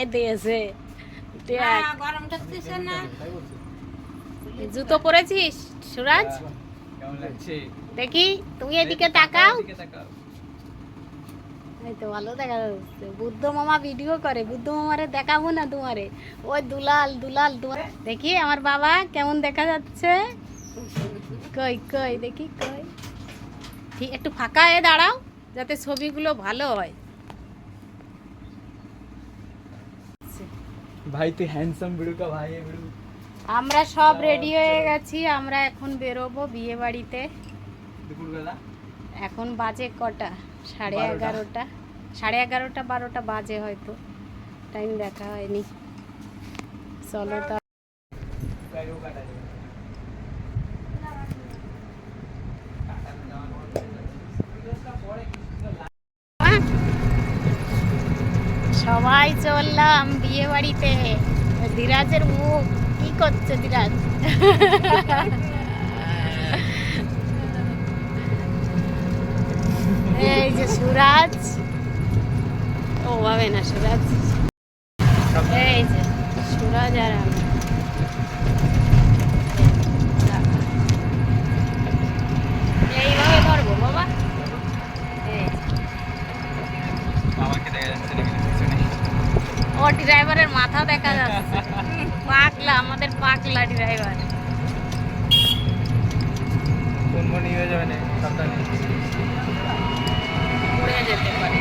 গায়ে দিয়েছে। গরম ঠকতেছে না। জুতো পরেছিস সুরাজ? কেমন লাগছে? দেখি তুমি এদিকে তাকাও। এই তো ভালো দেখা যাচ্ছে। বুদ্ধ মামা ভিডিও করে, বুদ্ধ মামারে দেখাবো না তোমারে। ওই দুলাল দুলাল দুলাল। দেখি আমার বাবা কেমন দেখা যাচ্ছে। কই কই দেখি কই। ঠিক একটু ফাঁকা হয়ে দাঁড়াও যাতে ছবিগুলো ভালো হয়। ভাই তুই হ্যান্ডসাম ভিডিও কা ভাই है ভিডিও। আমরা সব রেডি হয়ে গেছি, আমরা এখন বেরোবো বিয়ে বাড়িতে। দুপুরবেলা এখন বাজে কটা? 11:30। 11:30 12টা বাজে হয়তো, টাইম দেখা হয়নি। চলো তা গাড়িও কাটা যাবে। সবাই চললাম বিয়ে বাড়িতে। ধীরাজের মুখ কি করছে ধীরাজ? এই যে সুরাজ, ও ভাবে না সুরাজ, এই যে সুরাজ আর আমি। এইভাবে ধরবো বাবা। এই আমাকে দেখা যাচ্ছে না কিন্তু পিছনে। ও ড্রাইভারের মাথা দেখা যাচ্ছে। পাগলা, আমাদের পাগলা ড্রাইভার। কোন মনি হয়ে যাবে না সাবধানে। পড়ে যেতে পারে।